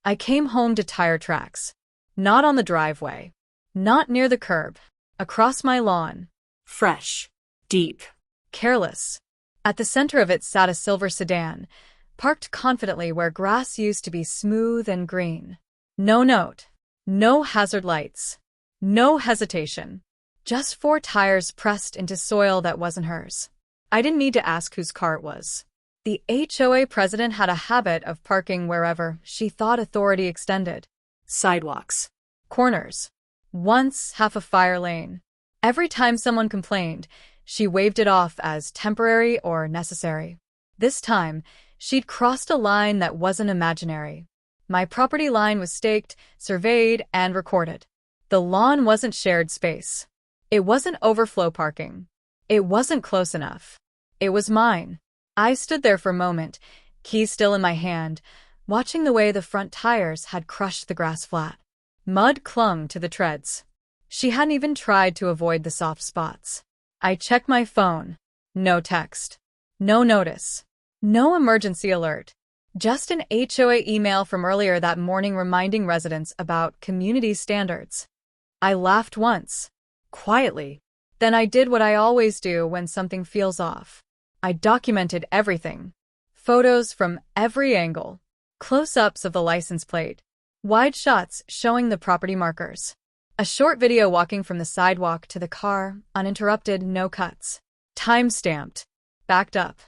I came home to tire tracks. Not on the driveway. Not near the curb. Across my lawn. Fresh. Deep. Careless. At the center of it sat a silver sedan, parked confidently where grass used to be smooth and green. No note. No hazard lights. No hesitation. Just 4 tires pressed into soil that wasn't hers. I didn't need to ask whose car it was. The HOA president had a habit of parking wherever she thought authority extended. Sidewalks. Corners. Once half a fire lane. Every time someone complained, she waved it off as temporary or necessary. This time, she'd crossed a line that wasn't imaginary. My property line was staked, surveyed, and recorded. The lawn wasn't shared space. It wasn't overflow parking. It wasn't close enough. It was mine. I stood there for a moment, key still in my hand, watching the way the front tires had crushed the grass flat. Mud clung to the treads. She hadn't even tried to avoid the soft spots. I checked my phone. No text. No notice. No emergency alert. Just an HOA email from earlier that morning reminding residents about community standards. I laughed once. Quietly. Then I did what I always do when something feels off. I documented everything. Photos from every angle. Close-ups of the license plate. Wide shots showing the property markers. A short video walking from the sidewalk to the car, uninterrupted, no cuts. Time-stamped. Backed up.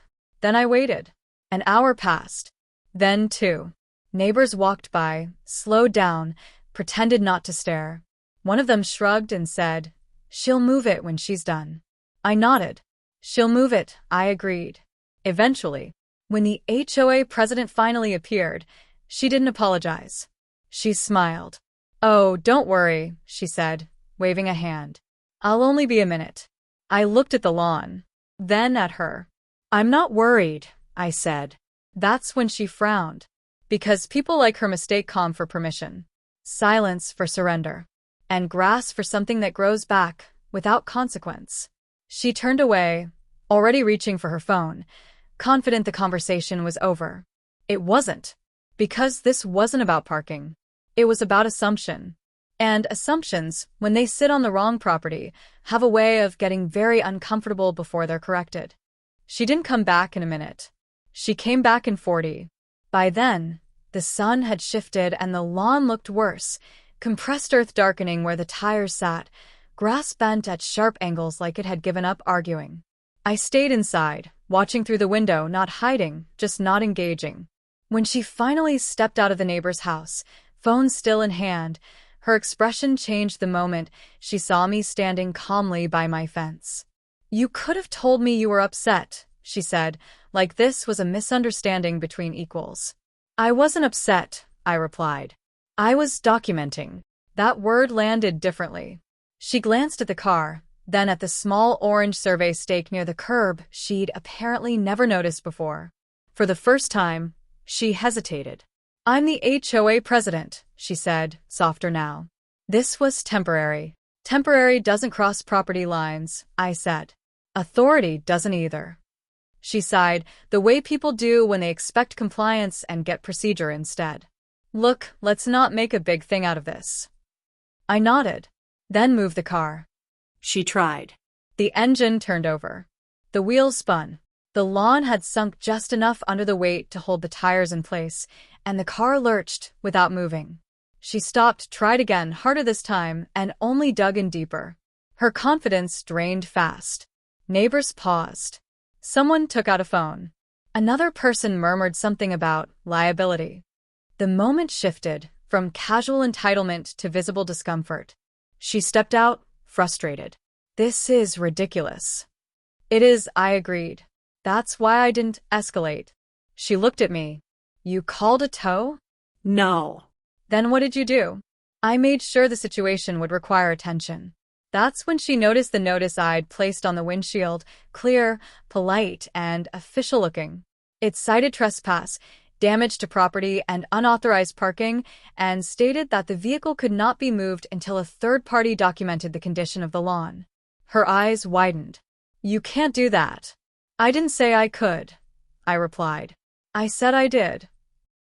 Then I waited. An hour passed. Then 2. Neighbors walked by, slowed down, pretended not to stare. One of them shrugged and said, "She'll move it when she's done." I nodded. "She'll move it," I agreed. Eventually, when the HOA president finally appeared, she didn't apologize. She smiled. "Oh, don't worry," she said, waving a hand. "I'll only be a minute." I looked at the lawn, then at her. "I'm not worried," I said. That's when she frowned. Because people like her mistake calm for permission, silence for surrender, and grass for something that grows back without consequence. She turned away, already reaching for her phone, confident the conversation was over. It wasn't. Because this wasn't about parking. It was about assumption. And assumptions, when they sit on the wrong property, have a way of getting very uncomfortable before they're corrected. She didn't come back in a minute. She came back in 40. By then, the sun had shifted and the lawn looked worse, compressed earth darkening where the tires sat, grass bent at sharp angles like it had given up arguing. I stayed inside, watching through the window, not hiding, just not engaging. When she finally stepped out of the neighbor's house, phone still in hand, her expression changed the moment she saw me standing calmly by my fence. "You could have told me you were upset," she said, like this was a misunderstanding between equals. "I wasn't upset," I replied. "I was documenting." That word landed differently. She glanced at the car, then at the small orange survey stake near the curb she'd apparently never noticed before. For the first time, she hesitated. "I'm the HOA president," she said, softer now. "This was temporary." "Temporary doesn't cross property lines," I said. "Authority doesn't either." She sighed, the way people do when they expect compliance and get procedure instead. "Look, let's not make a big thing out of this." I nodded. "Then move the car." She tried. The engine turned over. The wheels spun. The lawn had sunk just enough under the weight to hold the tires in place, and the car lurched without moving. She stopped, tried again, harder this time, and only dug in deeper. Her confidence drained fast. Neighbors paused. Someone took out a phone. Another person murmured something about liability. The moment shifted from casual entitlement to visible discomfort. She stepped out, frustrated. "This is ridiculous." "It is," I agreed. "That's why I didn't escalate." She looked at me. "You called a tow?" "No." "Then what did you do?" "I made sure the situation would require attention." That's when she noticed the notice I'd placed on the windshield, clear, polite, and official-looking. It cited trespass, damage to property, and unauthorized parking, and stated that the vehicle could not be moved until a third party documented the condition of the lawn. Her eyes widened. "You can't do that." "I didn't say I could," I replied. "I said I did."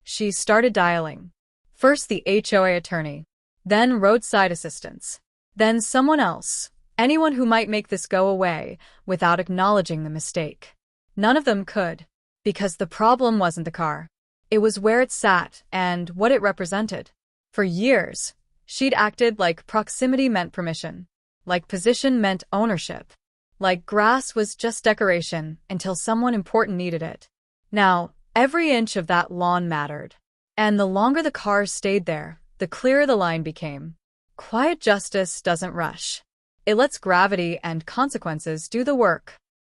She started dialing. First the HOA attorney, then roadside assistants, then someone else, anyone who might make this go away without acknowledging the mistake. None of them could, because the problem wasn't the car. It was where it sat and what it represented. For years, she'd acted like proximity meant permission, like position meant ownership, like grass was just decoration until someone important needed it. Now, every inch of that lawn mattered. And the longer the car stayed there, the clearer the line became. Quiet justice doesn't rush. It lets gravity and consequences do the work.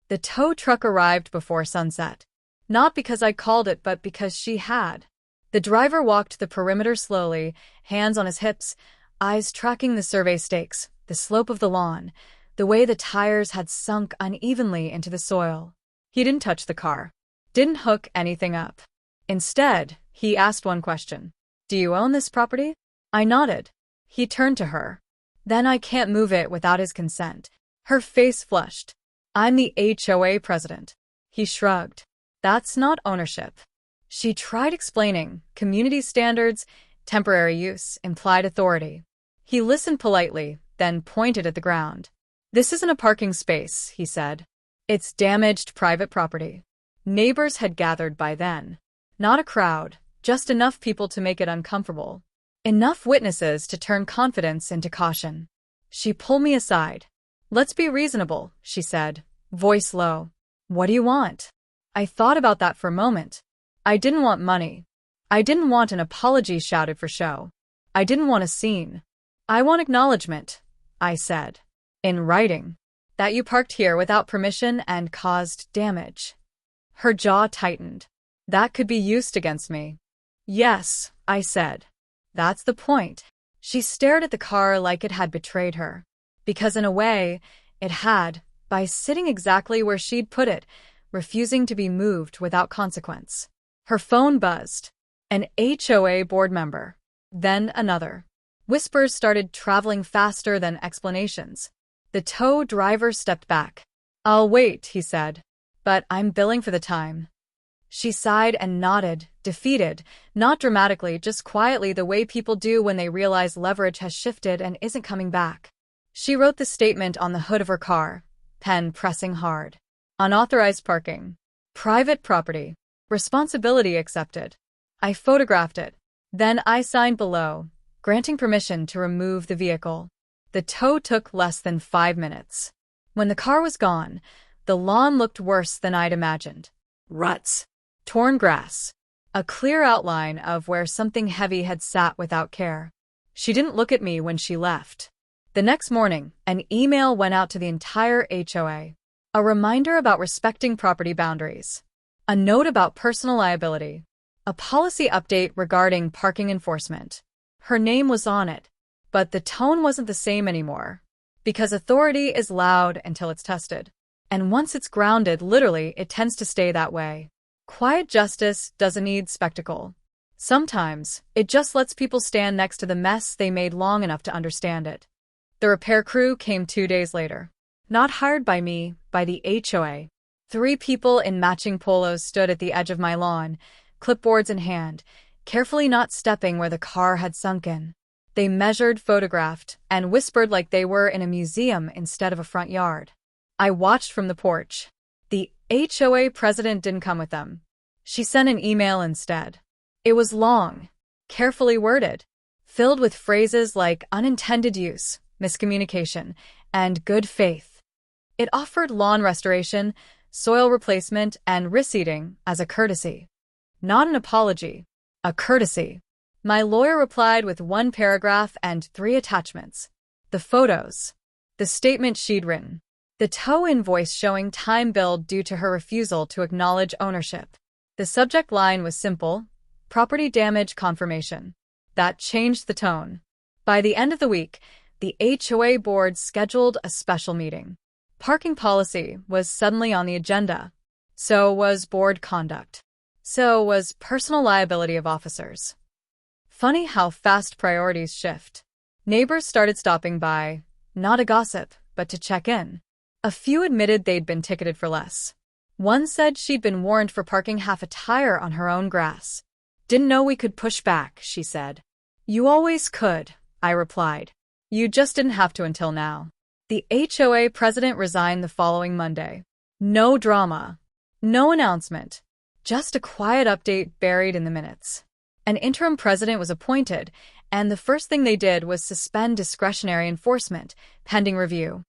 The tow truck arrived before sunset. Not because I called it, but because she had. The driver walked the perimeter slowly, hands on his hips, eyes tracking the survey stakes, the slope of the lawn, the way the tires had sunk unevenly into the soil. He didn't touch the car, didn't hook anything up. Instead, he asked one question. Do you own this property? I nodded. He turned to her. Then I can't move it without his consent. Her face flushed. I'm the HOA president. He shrugged. That's not ownership. She tried explaining community standards, temporary use, implied authority. He listened politely, then pointed at the ground. This isn't a parking space, he said. It's damaged private property. Neighbors had gathered by then. Not a crowd, just enough people to make it uncomfortable. Enough witnesses to turn confidence into caution. She pulled me aside. Let's be reasonable, she said, voice low. What do you want? I thought about that for a moment. I didn't want money. I didn't want an apology shouted for show. I didn't want a scene. I want acknowledgement, I said. In writing. That you parked here without permission and caused damage. Her jaw tightened. That could be used against me. Yes, I said. That's the point. She stared at the car like it had betrayed her. Because in a way, it had, by sitting exactly where she'd put it, refusing to be moved without consequence. Her phone buzzed. An HOA board member. Then another. Whispers started traveling faster than explanations. The tow driver stepped back. I'll wait, he said. But I'm billing for the time. She sighed and nodded, defeated, not dramatically, just quietly, the way people do when they realize leverage has shifted and isn't coming back. She wrote the statement on the hood of her car, pen pressing hard. Unauthorized parking. Private property. Responsibility accepted. I photographed it. Then I signed below, granting permission to remove the vehicle. The tow took less than 5 minutes. When the car was gone, the lawn looked worse than I'd imagined. Ruts. Torn grass. A clear outline of where something heavy had sat without care. She didn't look at me when she left. The next morning, an email went out to the entire HOA. A reminder about respecting property boundaries. A note about personal liability. A policy update regarding parking enforcement. Her name was on it, but the tone wasn't the same anymore. Because authority is loud until it's tested. And once it's grounded, literally, it tends to stay that way. Quiet justice doesn't need spectacle. Sometimes, it just lets people stand next to the mess they made long enough to understand it. The repair crew came 2 days later. Not hired by me, by the HOA. 3 people in matching polos stood at the edge of my lawn, clipboards in hand, carefully not stepping where the car had sunken. They measured, photographed, and whispered like they were in a museum instead of a front yard. I watched from the porch. The HOA president didn't come with them. She sent an email instead. It was long, carefully worded, filled with phrases like unintended use, miscommunication, and good faith. It offered lawn restoration, soil replacement, and reseeding as a courtesy. Not an apology, a courtesy. My lawyer replied with 1 paragraph and 3 attachments. The photos. The statement she'd written. The tow invoice showing time billed due to her refusal to acknowledge ownership. The subject line was simple, property damage confirmation. That changed the tone. By the end of the week, the HOA board scheduled a special meeting. Parking policy was suddenly on the agenda. So was board conduct. So was personal liability of officers. Funny how fast priorities shift. Neighbors started stopping by, not to gossip, but to check in. A few admitted they'd been ticketed for less. One said she'd been warned for parking half a tire on her own grass. Didn't know we could push back, she said. You always could, I replied. You just didn't have to until now. The HOA president resigned the following Monday. No drama. No announcement. Just a quiet update buried in the minutes. An interim president was appointed, and the first thing they did was suspend discretionary enforcement, pending review.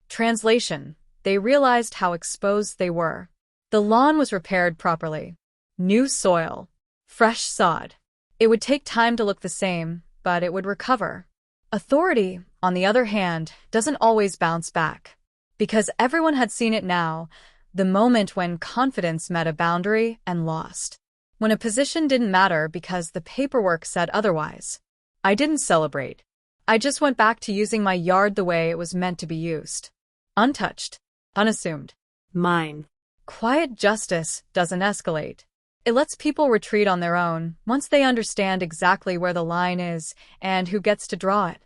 Translation: they realized how exposed they were. The lawn was repaired properly. New soil. Fresh sod. It would take time to look the same, but it would recover. Authority, on the other hand, doesn't always bounce back. Because everyone had seen it now, the moment when confidence met a boundary and lost. When a position didn't matter because the paperwork said otherwise. I didn't celebrate. I just went back to using my yard the way it was meant to be used. Untouched. Unassumed. Mine. Quiet justice doesn't escalate. It lets people retreat on their own once they understand exactly where the line is and who gets to draw it.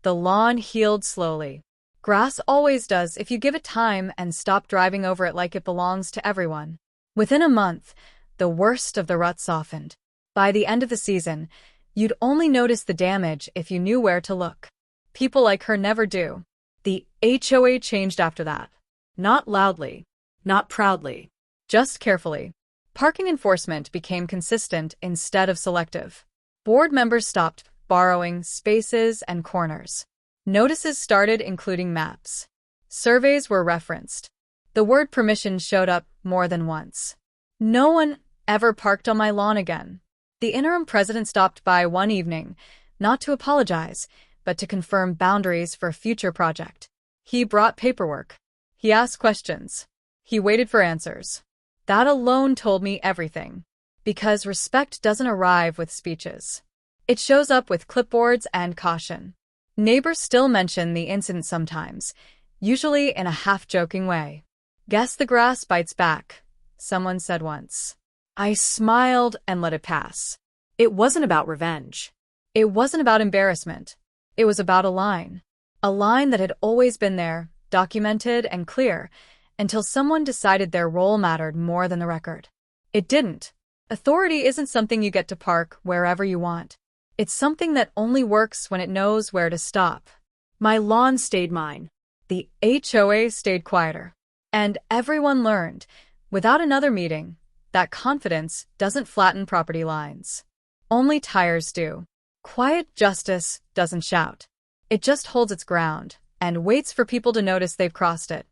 The lawn healed slowly. Grass always does if you give it time and stop driving over it like it belongs to everyone. Within a month, the worst of the rut softened. By the end of the season, you'd only notice the damage if you knew where to look. People like her never do. The HOA changed after that. Not loudly. Not proudly. Just carefully. Parking enforcement became consistent instead of selective. Board members stopped borrowing spaces and corners. Notices started including maps. Surveys were referenced. The word permission showed up more than once. No one ever parked on my lawn again. The interim president stopped by one evening, not to apologize, but to confirm boundaries for a future project. He brought paperwork. He asked questions. He waited for answers. That alone told me everything. Because respect doesn't arrive with speeches. It shows up with clipboards and caution. Neighbors still mention the incident sometimes, usually in a half-joking way. Guess the grass bites back, someone said once. I smiled and let it pass. It wasn't about revenge. It wasn't about embarrassment. It was about a line. A line that had always been there, documented and clear, until someone decided their role mattered more than the record. It didn't. Authority isn't something you get to park wherever you want. It's something that only works when it knows where to stop. My lawn stayed mine. The HOA stayed quieter. And everyone learned, without another meeting, that confidence doesn't flatten property lines. Only tires do. Quiet justice doesn't shout. It just holds its ground and waits for people to notice they've crossed it.